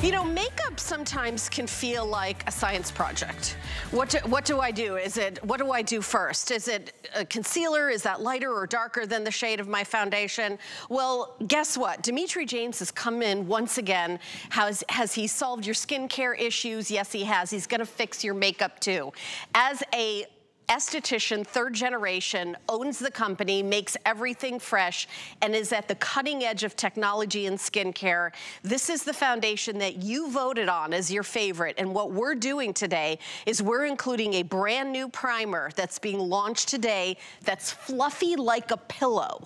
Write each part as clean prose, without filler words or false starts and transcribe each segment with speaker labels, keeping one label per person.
Speaker 1: You know, makeup sometimes can feel like a science project. What do I do? What do I do first? Is it a concealer? Is that lighter or darker than the shade of my foundation? Well, guess what? Dimitri James has come in once again. Has he solved your skincare issues? Yes, he has. He's gonna fix your makeup too. As a esthetician, third generation, owns the company, makes everything fresh, and is at the cutting edge of technology and skincare. This is the foundation that you voted on as your favorite. And what we're doing today is we're including a brand new primer that's being launched today that's fluffy like a pillow.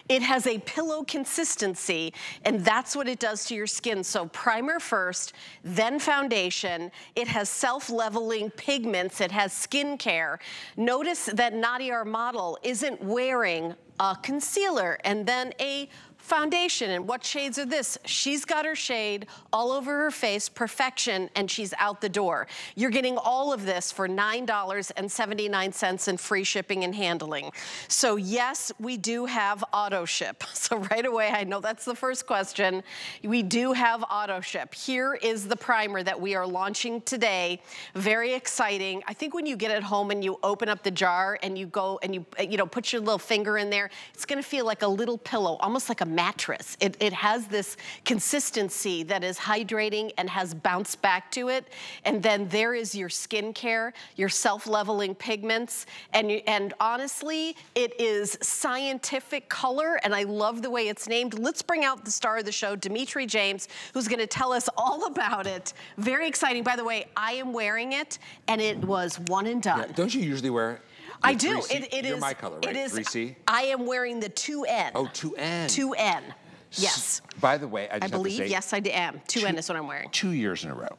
Speaker 1: It has a pillow consistency, and that's what it does to your skin. So primer first, then foundation. It has self-leveling pigments. It has skincare. Notice that Nadia, our model, isn't wearing a concealer and then a foundation. And what shades are this? She's got her shade all over her face, perfection, and she's out the door. You're getting all of this for $9.79 and free shipping and handling. So yes, we do have auto ship. So right away, I know that's the first question. We do have auto ship. Here is the primer that we are launching today. Very exciting. I think when you get it home and you open up the jar and you go and you put your little finger in there, it's gonna feel like a little pillow, almost like a mattress. It has this consistency that is hydrating and has bounce back to it. And then there is your skincare, your self-leveling pigments. And honestly, it is scientific color, and I love the way it's named. Let's bring out the star of the show, Dimitri James, who's gonna tell us all about it. Very exciting. By the way, I am wearing it, and it was one and done.
Speaker 2: Yeah, don't you usually wear it?
Speaker 1: I do.
Speaker 2: You're my color, right?
Speaker 1: It is.
Speaker 2: 3C?
Speaker 1: I am wearing the 2N.
Speaker 2: Oh, 2N.
Speaker 1: 2N. Yes.
Speaker 2: By the way, I
Speaker 1: believe, yes, I am. 2N is what I'm wearing.
Speaker 2: 2 years in a row,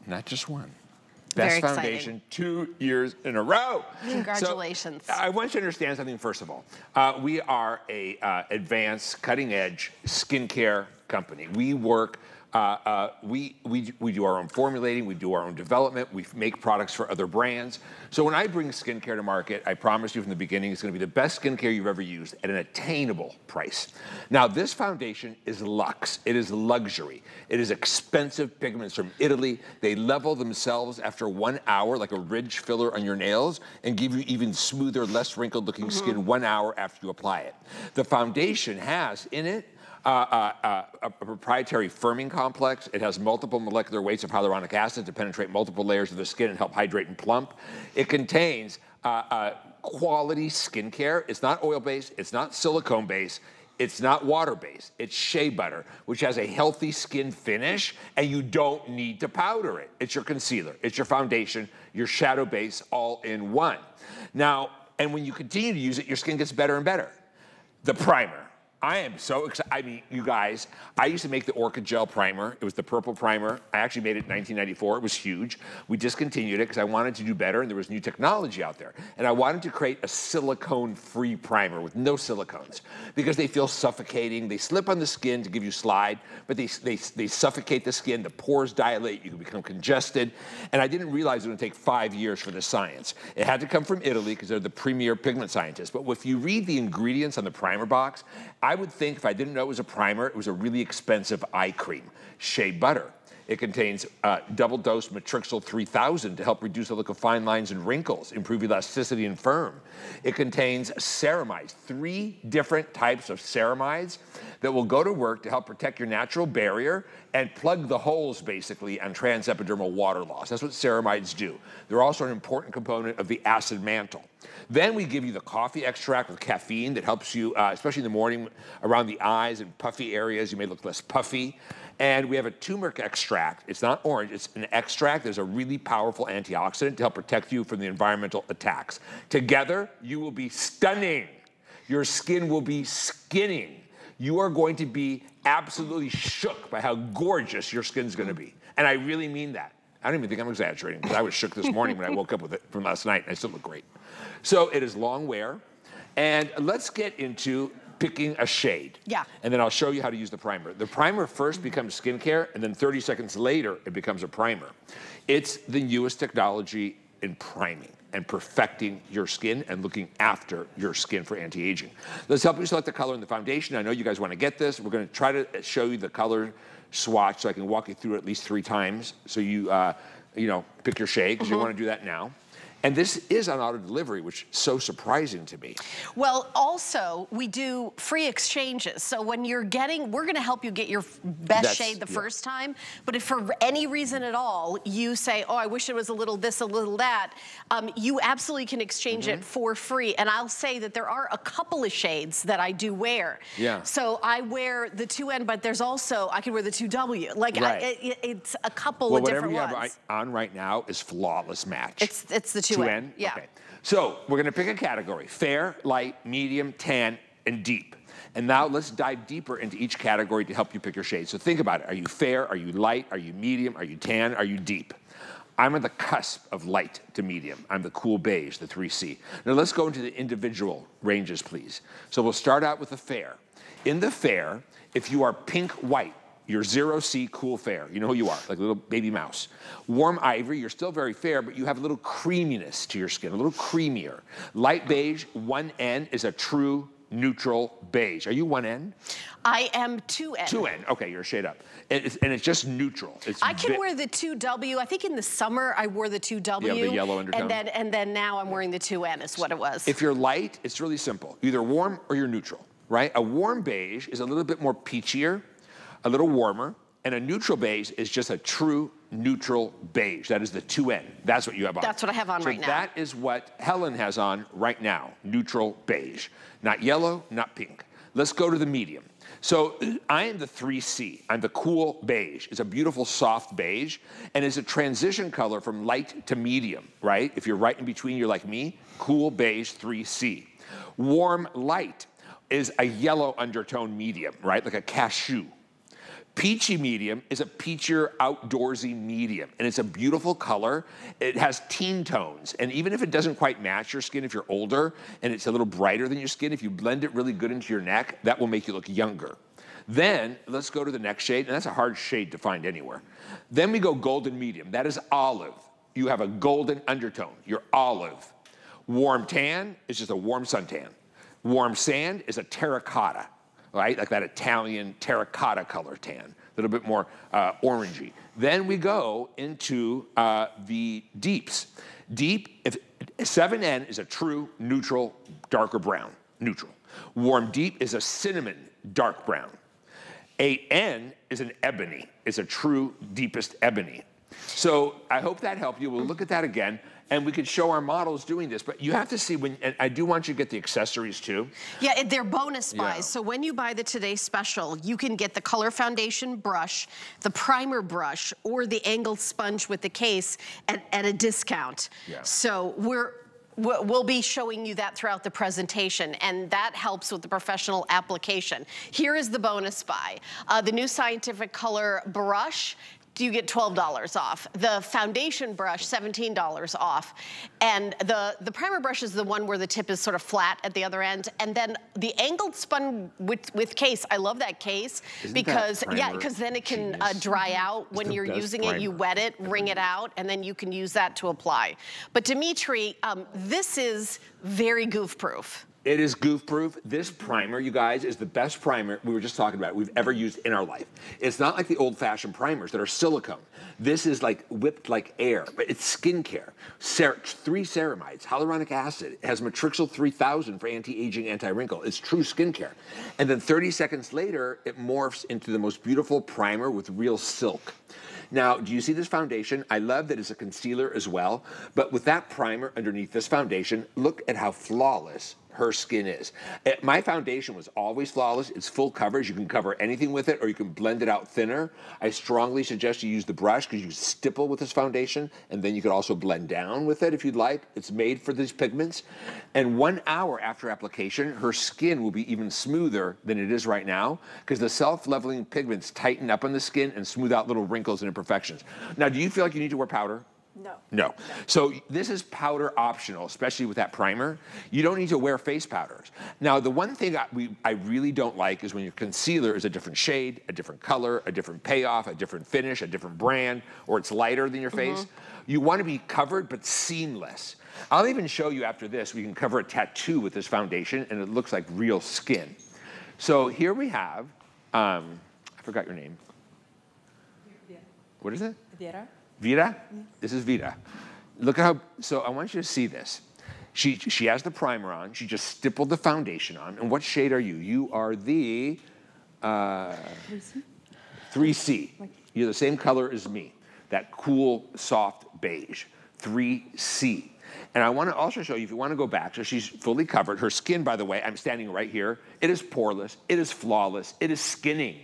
Speaker 2: not just one.
Speaker 1: Very
Speaker 2: Best foundation, 2 years in a row.
Speaker 1: Congratulations.
Speaker 2: So, I want you to understand something, first of all. We are a advanced, cutting-edge skincare company. We work, we do our own formulating, we do our own development, we make products for other brands. So when I bring skincare to market, I promise you from the beginning, it's gonna be the best skincare you've ever used at an attainable price. Now, this foundation is luxe. It is luxury. It is expensive pigments from Italy. They level themselves after 1 hour, like a ridge filler on your nails, and give you even smoother, less wrinkled looking skin 1 hour after you apply it. The foundation has in it a proprietary firming complex. It has multiple molecular weights of hyaluronic acid to penetrate multiple layers of the skin and help hydrate and plump. It contains quality skincare. It's not oil-based, it's not silicone-based, it's not water-based, it's shea butter, which has a healthy skin finish, and you don't need to powder it. It's your concealer, it's your foundation, your shadow base, all in one. Now, and when you continue to use it, your skin gets better and better. The primer. I am so excited. I mean, you guys, I used to make the Orchid Gel Primer. It was the purple primer. I actually made it in 1994. It was huge. We discontinued it because I wanted to do better, and there was new technology out there. And I wanted to create a silicone-free primer with no silicones because they feel suffocating. They slip on the skin to give you slide, but they suffocate the skin. The pores dilate. You can become congested. And I didn't realize it would take 5 years for this science. It had to come from Italy because they're the premier pigment scientists. But if you read the ingredients on the primer box, I would think if I didn't know it was a primer, it was a really expensive eye cream. Shea butter. It contains double-dose Matrixyl 3000 to help reduce the look of fine lines and wrinkles, improve elasticity and firm. It contains ceramides, 3 different types of ceramides that will go to work to help protect your natural barrier and plug the holes, basically, on transepidermal water loss. That's what ceramides do. They're also an important component of the acid mantle. Then we give you the coffee extract with caffeine that helps you, especially in the morning, around the eyes and puffy areas. You may look less puffy. And we have a turmeric extract. It's not orange, it's an extract. There's a really powerful antioxidant to help protect you from the environmental attacks. Together, you will be stunning. Your skin will be skinning. You are going to be absolutely shook by how gorgeous your skin's gonna be. And I really mean that. I don't even think I'm exaggerating, because I was shook this morning when I woke up with it from last night, and I still look great. So it is long wear. And let's get into picking a shade.
Speaker 1: Yeah.
Speaker 2: And then I'll show you how to use the primer. The primer first becomes skincare, and then 30 seconds later, it becomes a primer. It's the newest technology in priming. and perfecting your skin and looking after your skin for anti-aging. Let's help you select the color in the foundation. I know you guys want to get this. We're going to try to show you the color swatch so I can walk you through it at least 3 times so you, you know, pick your shade because you want to do that now. And this is on auto delivery, which is so surprising to me.
Speaker 1: Well, also, we do free exchanges. So when you're getting, we're gonna help you get your best shade the first time, but if for any reason at all, you say, oh, I wish it was a little this, a little that, you absolutely can exchange it for free. And I'll say that there are a couple of shades that I do wear. Yeah. So I wear the 2N, but there's also, I can wear the 2W. Like, it's a couple of different ones.
Speaker 2: Whatever you have on right now is flawless match.
Speaker 1: It's the 2N. Yeah.
Speaker 2: Okay. So we're going to pick a category: fair, light, medium, tan, and deep. And now let's dive deeper into each category to help you pick your shade. So think about it. Are you fair? Are you light? Are you medium? Are you tan? Are you deep? I'm on the cusp of light to medium. I'm the cool beige, the 3C. Now let's go into the individual ranges, please. So we'll start out with the fair. In the fair, if you are pink white, you're 0C cool fair. You know who you are, like a little baby mouse. Warm ivory, you're still very fair, but you have a little creaminess to your skin, a little creamier. Light beige, 1N is a true neutral beige. Are you 1N?
Speaker 1: I am 2N.
Speaker 2: 2N, okay, you're a shade up. And it's just neutral.
Speaker 1: I can wear the 2W. I think in the summer I wore the 2W.
Speaker 2: Yeah, the yellow undertone.
Speaker 1: And then now I'm wearing the 2N is what it was.
Speaker 2: If you're light, it's really simple. Either warm or you're neutral, right? A warm beige is a little bit more peachier, a little warmer, and a neutral beige is just a true neutral beige. That is the 2N. That's what you have on.
Speaker 1: That's what I have on right now.
Speaker 2: That is what Helen has on right now, neutral beige. Not yellow, not pink. Let's go to the medium. So I am the 3C. I'm the cool beige. It's a beautiful soft beige, and it's a transition color from light to medium, right? If you're right in between, you're like me, cool beige 3C. Warm light is a yellow undertone medium, right? Like a cashew. Peachy medium is a peachier outdoorsy medium, and it's a beautiful color. It has teen tones, and even if it doesn't quite match your skin, if you're older and it's a little brighter than your skin, if you blend it really good into your neck, that will make you look younger. Then let's go to the next shade, and that's a hard shade to find anywhere. Then we go golden medium. That is olive. You have a golden undertone. You're olive. Warm tan is just a warm suntan. Warm sand is a terracotta. Right, like that Italian terracotta color tan, a little bit more orangey. Then we go into the deeps. Deep, if 7N is a true neutral, darker brown, neutral. Warm deep is a cinnamon, dark brown. 8N is an ebony, it's a true deepest ebony. So I hope that helped you. We'll look at that again. And we could show our models doing this, but you have to see when, and I do want you to get the accessories too. Yeah,
Speaker 1: they're bonus buys. Yeah. So when you buy the Today Special, you can get the color foundation brush, the primer brush, or the angled sponge with the case at a discount. Yeah. So we'll be showing you that throughout the presentation, and that helps with the professional application. Here is the bonus buy. The new Scientific Color brush, you get $12 off. The foundation brush, $17 off. And the primer brush is the one where the tip is sort of flat at the other end. And then the angled spun with case, I love that case. Because then it can dry out when you're using it. You wet it, wring it out, and then you can use that to apply. But Dimitri, this is very goof-proof.
Speaker 2: It is goof-proof. This primer, you guys, is the best primer we were just talking about we've ever used in our life. It's not like the old-fashioned primers that are silicone. This is like whipped like air, but it's skincare. 3 ceramides, hyaluronic acid. It has Matrixyl 3000 for anti-aging, anti-wrinkle. It's true skincare. And then 30 seconds later, it morphs into the most beautiful primer with real silk. Now, do you see this foundation? I love that it's a concealer as well, but with that primer underneath this foundation, look at how flawless her skin is. My foundation was always flawless. It's full coverage. You can cover anything with it, or you can blend it out thinner. I strongly suggest you use the brush because you stipple with this foundation, and then you could also blend down with it if you'd like. It's made for these pigments. And 1 hour after application, her skin will be even smoother than it is right now because the self-leveling pigments tighten up on the skin and smooth out little wrinkles and imperfections. Now, do you feel like you need to wear powder?
Speaker 1: No.
Speaker 2: No. So this is powder optional, especially with that primer. You don't need to wear face powders. Now, the one thing I really don't like is when your concealer is a different shade, a different color, a different payoff, a different finish, a different brand, or it's lighter than your face. You want to be covered but seamless. I'll even show you after this, we can cover a tattoo with this foundation and it looks like real skin. So here we have, I forgot your name. What is it?
Speaker 3: Vera.
Speaker 2: Vida? This is Vida. Look at how, so I want you to see this. She has the primer on, she just stippled the foundation on, and what shade are you? You are the 3C. You're the same color as me, that cool, soft beige, 3C. And I want to also show you, if you want to go back, so she's fully covered. Her skin, by the way, I'm standing right here, it is poreless, it is flawless, it is skinning.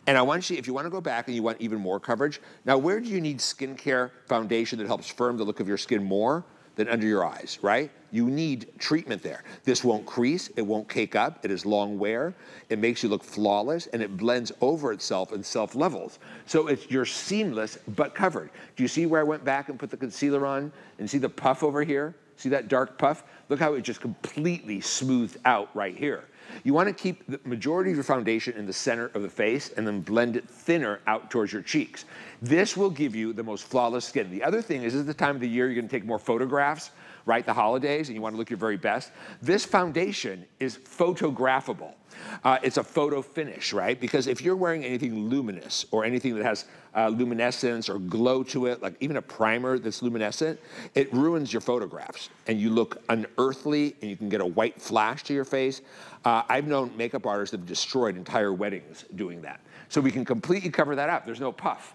Speaker 2: And I want you, if you want to go back and you want even more coverage, now where do you need skincare foundation that helps firm the look of your skin more than under your eyes, right? You need treatment there. This won't crease, it won't cake up, it is long wear, it makes you look flawless, and it blends over itself and self-levels. So you're seamless, but covered. Do you see where I went back and put the concealer on, and see the puff over here? See that dark puff? Look how it just completely smoothed out right here. You want to keep the majority of your foundation in the center of the face and then blend it thinner out towards your cheeks. This will give you the most flawless skin. The other thing is, this is the time of the year you're going to take more photographs, right? The holidays, and you want to look your very best. This foundation is photographable. It's a photo finish, right? Because if you're wearing anything luminous or anything that has luminescence or glow to it, like even a primer that's luminescent, it ruins your photographs and you look unearthly and you can get a white flash to your face. I've known makeup artists that have destroyed entire weddings doing that. So we can completely cover that up. There's no puff.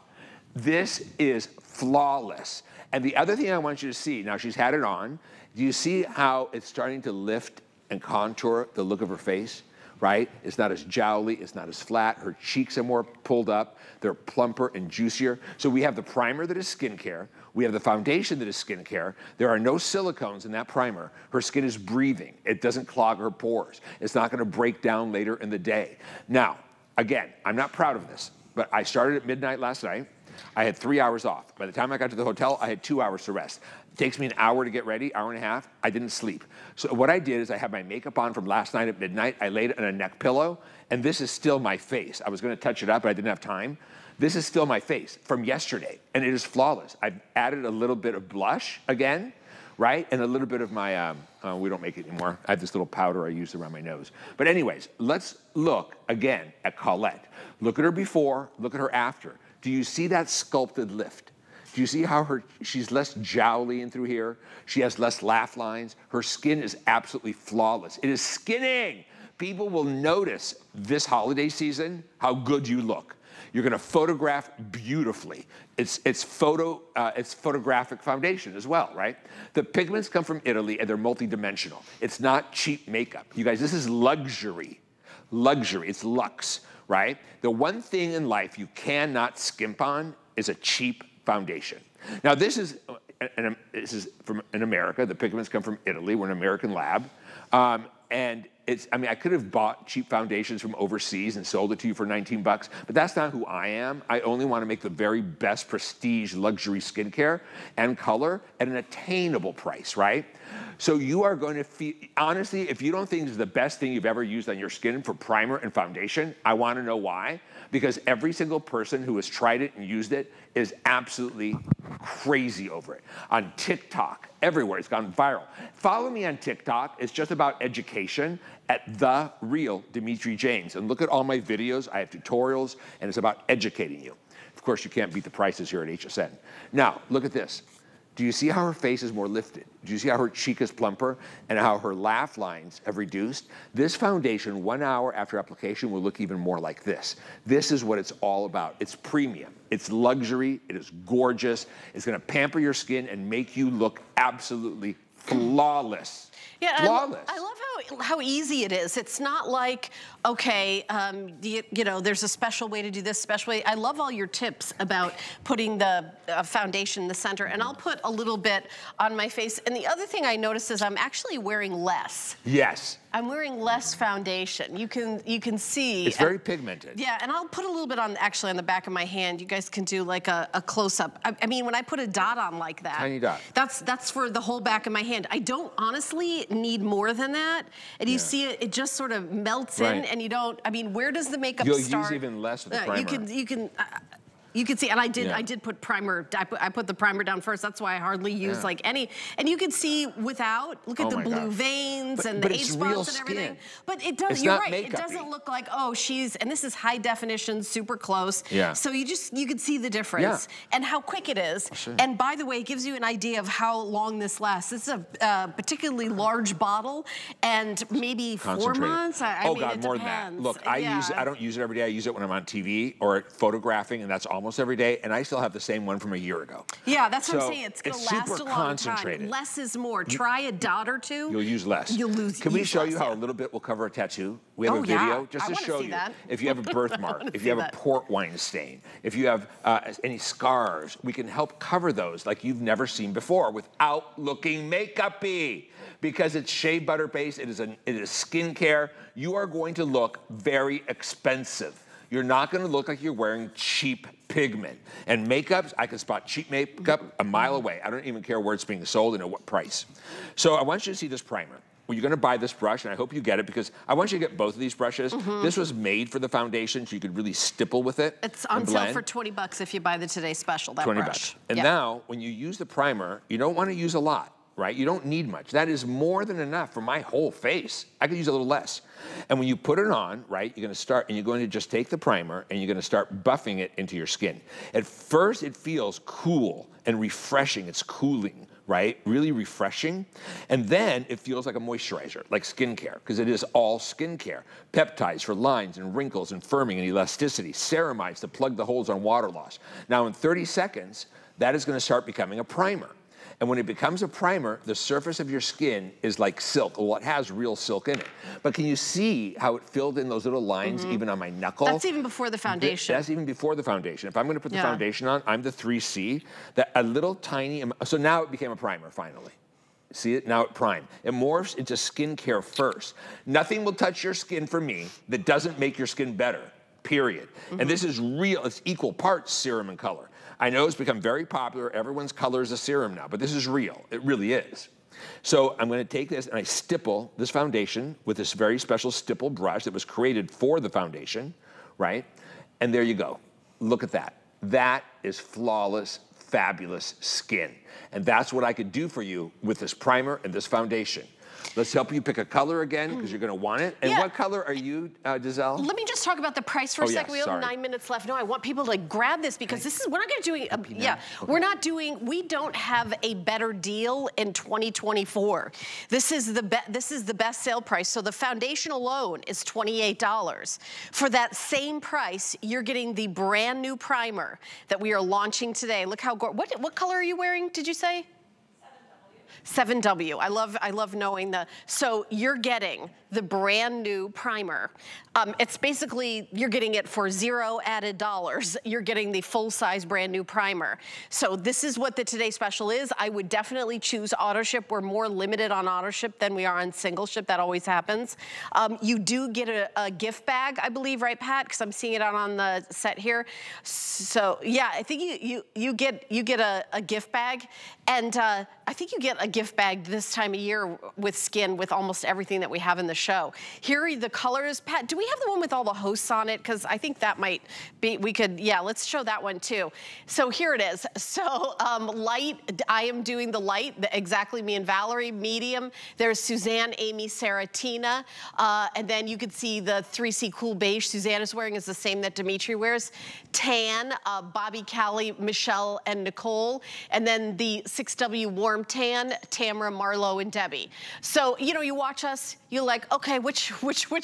Speaker 2: This is flawless. And the other thing I want you to see, now she's had it on, do you see how it's starting to lift and contour the look of her face? Right? It's not as jowly, it's not as flat. Her cheeks are more pulled up. They're plumper and juicier. So we have the primer that is skincare. We have the foundation that is skincare. There are no silicones in that primer. Her skin is breathing. It doesn't clog her pores. It's not gonna break down later in the day. Now, again, I'm not proud of this, but I started at midnight last night. I had 3 hours off. By the time I got to the hotel, I had 2 hours to rest. It takes me an hour to get ready, hour and a half. I didn't sleep. So what I did is I had my makeup on from last night at midnight. I laid it on a neck pillow, and this is still my face. I was gonna touch it up, but I didn't have time. This is still my face from yesterday, and it is flawless. I've added a little bit of blush again, right? And a little bit of my, we don't make it anymore. I have this little powder I use around my nose. But anyways, let's look again at Colette. Look at her before, look at her after. Do you see that sculpted lift? Do you see how she's less jowly in through here? She has less laugh lines. Her skin is absolutely flawless. It is skinning. People will notice this holiday season how good you look. You're gonna photograph beautifully. It's photographic foundation as well, right? The pigments come from Italy and they're multidimensional. It's not cheap makeup. You guys, this is luxury. Luxury, it's luxe, right? The one thing in life you cannot skimp on is a cheap foundation. Now this is from in America. The pigments come from Italy. We're an American lab. And I mean, I could have bought cheap foundations from overseas and sold it to you for 19 bucks, but that's not who I am. I only want to make the very best prestige luxury skincare and color at an attainable price, right? So you are going to feel, honestly, if you don't think this is the best thing you've ever used on your skin for primer and foundation, I want to know why. Because every single person who has tried it and used it is absolutely crazy over it. On TikTok, everywhere, it's gone viral. Follow me on TikTok. It's just about education at The Real Dimitri James. And look at all my videos. I have tutorials, and it's about educating you. Of course, you can't beat the prices here at HSN. Now, look at this. Do you see how her face is more lifted? Do you see how her cheek is plumper and how her laugh lines have reduced? This foundation, 1 hour after application, will look even more like this. This is what it's all about. It's premium, it's luxury, it is gorgeous. It's gonna pamper your skin and make you look absolutely flawless.
Speaker 1: Yeah,
Speaker 2: flawless.
Speaker 1: I love how easy it is. It's not like, okay, you know, there's a special way to do this, special way. I love all your tips about putting the foundation in the center, and I'll put a little bit on my face. And the other thing I noticed is I'm actually wearing less.
Speaker 2: Yes.
Speaker 1: I'm wearing less foundation. You can see.
Speaker 2: It's very pigmented.
Speaker 1: Yeah, and I'll put a little bit on, actually on the back of my hand. You guys can do like a close-up. I mean, when I put a dot on like that.
Speaker 2: Tiny dot.
Speaker 1: That's for the whole back of my hand. I don't honestly need more than that. And you see it just sort of melts in, and you don't, I mean, where does the makeup start?
Speaker 2: You'll use even less with the primer.
Speaker 1: You can You can see, and I did put primer, I put the primer down first. That's why I hardly use like any, and you can see without, look at the blue veins and the age spots and everything. But it does, you're right, it doesn't look like, oh, and this is high definition, super close. Yeah. So you can see the difference and how quick it is. And by the way, it gives you an idea of how long this lasts. This is a particularly large bottle and maybe 4 months. I mean,
Speaker 2: God, more than that. Look, I don't use it every day. I use it when I'm on TV or photographing, and that's almost every day, and I still have the same one from a year ago.
Speaker 1: Yeah, that's what I'm saying. It's going to last a long time. Less is more. Try a dot or two.
Speaker 2: You'll use less. You'll lose. Can we show you how a little bit will cover a tattoo? We have a video just to show you. If you have a birthmark, if you have a port wine stain, if you have any scars, we can help cover those like you've never seen before without looking makeup-y. Because it's shea butter based, it is skincare. You are going to look very expensive. You're not gonna look like you're wearing cheap pigment. And makeups, I can spot cheap makeup a mile away. I don't even care where it's being sold and at what price. So I want you to see this primer. Well, you're gonna buy this brush, and I hope you get it because I want you to get both of these brushes. This was made for the foundation, so you could really stipple with it.
Speaker 1: It's on sale for 20 bucks if you buy the Today Special, that
Speaker 2: 20
Speaker 1: brush.
Speaker 2: Bucks. And now, when you use the primer, you don't wanna use a lot, right? You don't need much. That is more than enough for my whole face. I could use a little less. And when you put it on, right, you're gonna start, and you're going to just take the primer, and you're gonna start buffing it into your skin. At first, it feels cool and refreshing. It's cooling, right? Really refreshing. And then it feels like a moisturizer, like skincare, because it is all skincare. Peptides for lines and wrinkles and firming and elasticity. Ceramides to plug the holes on water loss. Now, in 30 seconds, that is gonna start becoming a primer. And when it becomes a primer, the surface of your skin is like silk. Well, it has real silk in it. But can you see how it filled in those little lines even on my knuckle?
Speaker 1: That's even before the foundation.
Speaker 2: That's even before the foundation. If I'm gonna put the foundation on, I'm the 3C. That a little tiny, so now it became a primer finally. See it? Now it primed. It morphs into skincare first. Nothing will touch your skin for me that doesn't make your skin better, period. And this is real, it's equal parts serum and color. I know it's become very popular. Everyone's color is a serum now, but this is real. It really is. So I'm gonna take this and I stipple this foundation with this very special stipple brush that was created for the foundation, right? And there you go. Look at that. That is flawless, fabulous skin. And that's what I could do for you with this primer and this foundation. Let's help you pick a color again, because you're gonna want it. And what color are you, Giselle?
Speaker 1: Let me just talk about the price for a second. We have 9 minutes left. No, I want people to grab this because this is, we're not gonna do, we don't have a better deal in 2024. This is the best sale price. So the foundation alone is $28. For that same price, you're getting the brand new primer that we are launching today. Look how, what color are you wearing, did you say? 7W. I love knowing so you're getting the brand new primer. It's basically, you're getting it for $0 added. You're getting the full-size brand new primer. So this is what the Today Special is. I would definitely choose auto ship. We're more limited on auto ship than we are on single ship. That always happens. You do get a gift bag, I believe, right, Pat? Because I'm seeing it on the set here. So yeah, I think you get a gift bag, and I think you get a gift bag this time of year with Skinn, with almost everything that we have in the show. Here are the colors. Pat, do we have the one with all the hosts on it? Because I think that might be, let's show that one too. So here it is. So light, I am doing the light, exactly me and Valerie. Medium, there's Suzanne, Amy, Sarah, Tina. And then you can see the 3C Cool Beige Suzanne is wearing is the same that Dimitri wears. Tan, Bobby, Callie, Michelle, and Nicole. And then the 6W Warm Tan, Tamara, Marlo, and Debbie. So, you know, you watch us, you're like, okay, which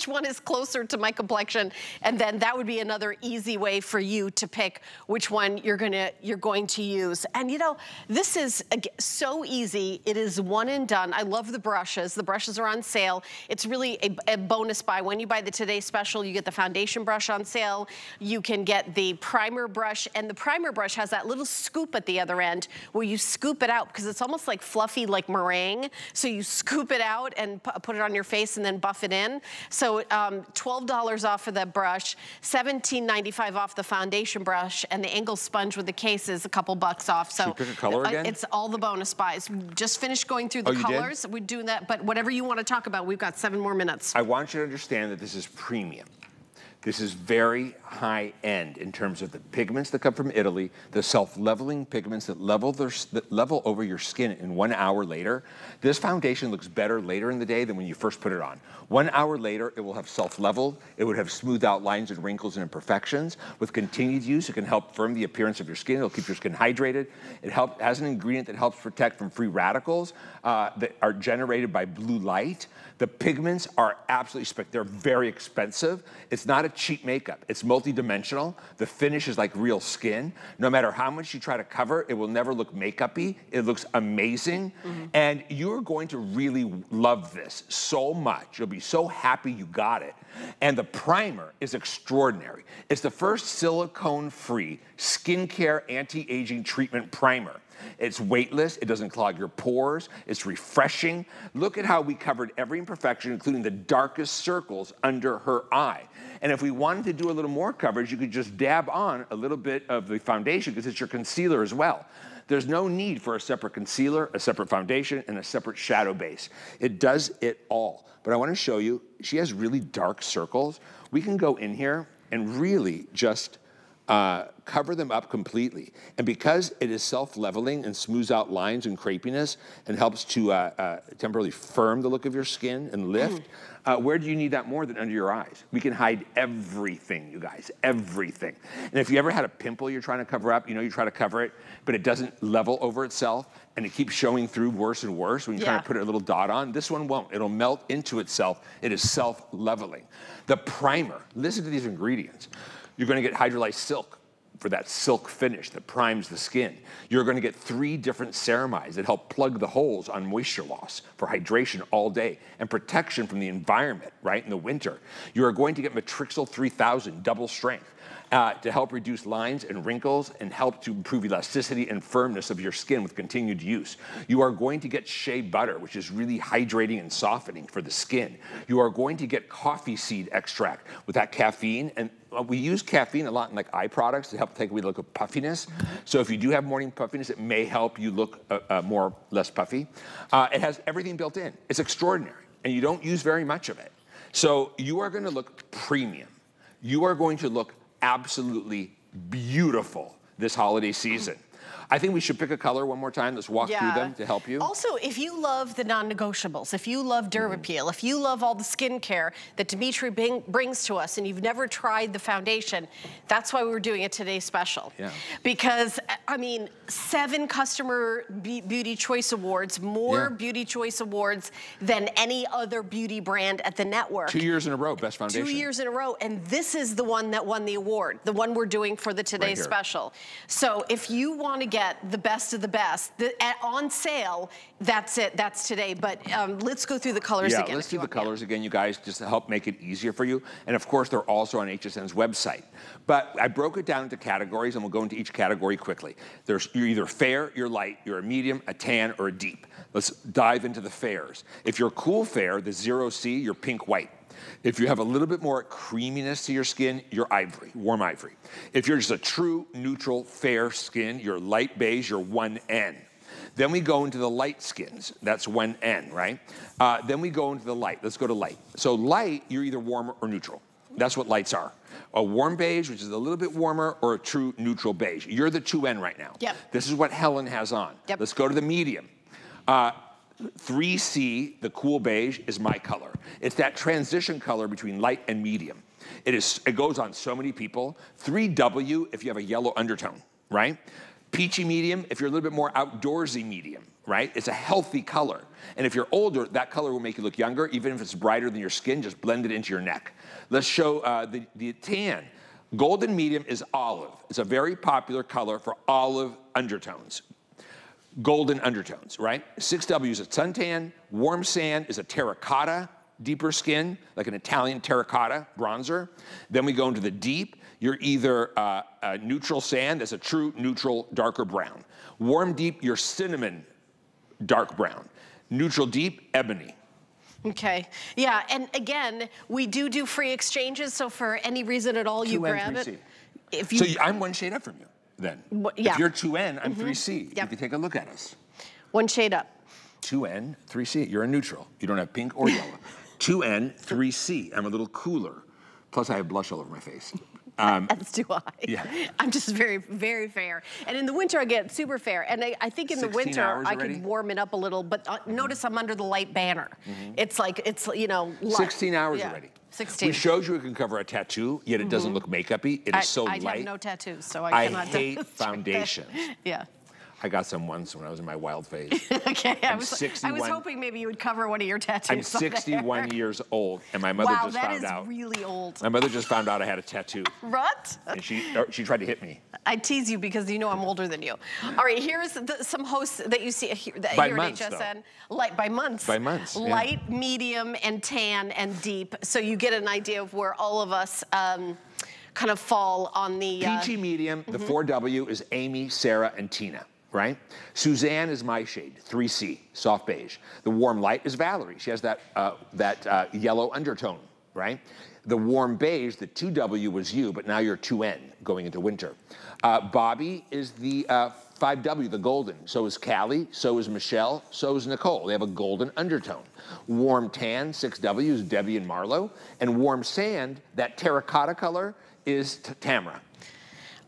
Speaker 1: one is closer to my complexion? And then that would be another easy way for you to pick which one you're going to use. And you know, this is so easy. It is one and done. I love the brushes. The brushes are on sale. It's really a bonus buy. When you buy the Today Special, you get the foundation brush on sale. You can get the primer brush, and the primer brush has that little scoop at the other end where you scoop it out because it's almost like fluffy, like meringue. So you scoop it out and put it on your face and then buff it in. So $12 off of the brush, $17.95 off the foundation brush, and the angle sponge with the case is a couple bucks off. So
Speaker 2: should we pick a color again?
Speaker 1: It's all the bonus buys. Just finished going through the colors. We're doing that, but whatever you want to talk about, we've got 7 more minutes.
Speaker 2: I want you to understand that this is premium. This is very high end in terms of the pigments that come from Italy, the self-leveling pigments that level over your skin in 1 hour later. This foundation looks better later in the day than when you first put it on. 1 hour later, it will have self-leveled. It would have smoothed out lines and wrinkles and imperfections. With continued use, it can help firm the appearance of your skin. It'll keep your skin hydrated. It has an ingredient that helps protect from free radicals that are generated by blue light. The pigments are absolutely spectacular. They're very expensive. It's not a cheap makeup. It's multi-dimensional. The finish is like real skin. No matter how much you try to cover, it will never look makeup-y. It looks amazing. And you're going to really love this so much. You'll be so happy you got it. And the primer is extraordinary. It's the first silicone-free skincare anti-aging treatment primer. It's weightless, it doesn't clog your pores, it's refreshing. Look at how we covered every imperfection, including the darkest circles under her eye. And if we wanted to do a little more coverage, you could just dab on a little bit of the foundation because it's your concealer as well. There's no need for a separate concealer, a separate foundation, and a separate shadow base. It does it all. But I want to show you, she has really dark circles. We can go in here and really just cover them up completely. And because it is self-leveling and smooths out lines and crepiness and helps to temporarily firm the look of your skin and lift, where do you need that more than under your eyes? We can hide everything, you guys, everything. And if you ever had a pimple you're trying to cover up, you know you try to cover it, but it doesn't level over itself, and it keeps showing through worse and worse when you're trying to put a little dot on. This one won't. It'll melt into itself. It is self-leveling. The primer, listen to these ingredients. You're going to get hydrolyzed silk for that silk finish that primes the skin. You're going to get 3 different ceramides that help plug the holes on moisture loss for hydration all day and protection from the environment, right, in the winter. You are going to get Matrixyl 3000 double strength to help reduce lines and wrinkles and help to improve elasticity and firmness of your skin with continued use. You are going to get shea butter, which is really hydrating and softening for the skin. You are going to get coffee seed extract with that caffeine, and we use caffeine a lot in like eye products to help take away the look of puffiness. So if you do have morning puffiness, it may help you look less puffy. It has everything built in. It's extraordinary, and you don't use very much of it. So you are going to look premium. You are going to look absolutely beautiful this holiday season. I think we should pick a color one more time. Let's walk through them to help you.
Speaker 1: Also, if you love the non-negotiables, if you love Dermapeel, if you love all the skincare that Dimitri brings to us and you've never tried the foundation, that's why we're doing a Today Special. Because, I mean, 7 customer beauty choice awards, more beauty choice awards than any other beauty brand at the network.
Speaker 2: 2 years in a row, best foundation.
Speaker 1: 2 years in a row, and this is the one that won the award, the one we're doing for the Today Special. So if you want to get the best of the best, on sale, that's it, that's today. But let's go through the colors again.
Speaker 2: Yeah, let's do the colors again, you guys, just to help make it easier for you. And of course, they're also on HSN's website. But I broke it down into categories, and we'll go into each category quickly. You're either fair, you're light, you're a medium, a tan, or a deep. Let's dive into the fairs. If you're cool fair, the 0C, you're pink white. If you have a little bit more creaminess to your skin, you're ivory, warm ivory. If you're just a true neutral fair skin, you're light beige, you're 1N. Then we go into the light skins. That's 1N, right? Then we go into the light. Let's go to light. So light, you're either warm or neutral. That's what lights are. A warm beige, which is a little bit warmer, or a true neutral beige. You're the 2N right now. This is what Helen has on. Let's go to the medium. 3C, the cool beige, is my color. It's that transition color between light and medium. It goes on so many people. 3W, if you have a yellow undertone, right? Peachy medium, if you're a little bit more outdoorsy medium, right? It's a healthy color. And if you're older, that color will make you look younger, even if it's brighter than your skin, just blend it into your neck. Let's show the tan. Golden medium is olive. It's a very popular color for olive undertones. Golden undertones, right? 6W is a suntan. Warm sand is a terracotta, deeper skin, like an Italian terracotta bronzer. Then we go into the deep. You're either a neutral sand, that's a true neutral darker brown. Warm deep, you're cinnamon dark brown. Neutral deep, ebony.
Speaker 1: Okay, yeah, and again, we do free exchanges, so for any reason at all, you grab it. If you,
Speaker 2: so I'm one shade up from you. Then. If you're 2N, I'm 3C. You can take a look at us.
Speaker 1: One shade up.
Speaker 2: 2N, 3C. You're a neutral. You don't have pink or yellow. 2N, 3C. I'm a little cooler. Plus, I have blush all over my face.
Speaker 1: As do I.
Speaker 2: Yeah.
Speaker 1: I'm just very, very fair. And in the winter, I get super fair. And I think in the winter, I could warm it up a little, but notice I'm under the light banner. It's like, you know, light.
Speaker 2: 16 hours already.
Speaker 1: 16.
Speaker 2: We showed you it can cover a tattoo, yet it doesn't look makeup-y. It is so light.
Speaker 1: I have no tattoos, so I cannot.
Speaker 2: I hate foundation.
Speaker 1: Yeah.
Speaker 2: I got some once when I was in my wild phase.
Speaker 1: Okay, I was
Speaker 2: 61.
Speaker 1: hoping maybe you would cover one of your tattoos.
Speaker 2: I'm 61 years old, and my mother just found out.
Speaker 1: Wow, that is really old.
Speaker 2: My mother just found out I had a tattoo.
Speaker 1: What?
Speaker 2: And she tried to hit me.
Speaker 1: I tease you because you know I'm older than you. All right, here's some hosts that you see here,
Speaker 2: by
Speaker 1: here
Speaker 2: months,
Speaker 1: at HSN.
Speaker 2: Though.
Speaker 1: By months.
Speaker 2: By months.
Speaker 1: Light, medium, and tan, and deep. So you get an idea of where all of us kind of fall on the...
Speaker 2: Peachy medium, the 4W is Amy, Sarah, and Tina. Right? Suzanne is my shade, 3C, soft beige. The warm light is Valerie. She has that yellow undertone, right? The warm beige, the 2W was you, but now you're 2N going into winter. Bobby is the 5W, the golden. So is Callie, so is Michelle, so is Nicole. They have a golden undertone. Warm tan, 6W, is Debbie and Marlo. And warm sand, that terracotta color, is Tamara.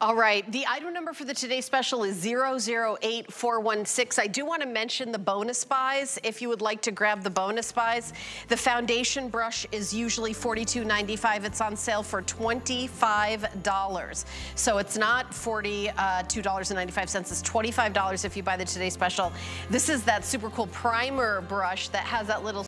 Speaker 1: All right, the item number for the Today Special is 008416. I do want to mention the bonus buys. If you would like to grab the bonus buys, the foundation brush is usually $42.95. It's on sale for $25. So it's not $42.95. It's $25 if you buy the Today Special. This is that super cool primer brush that has that little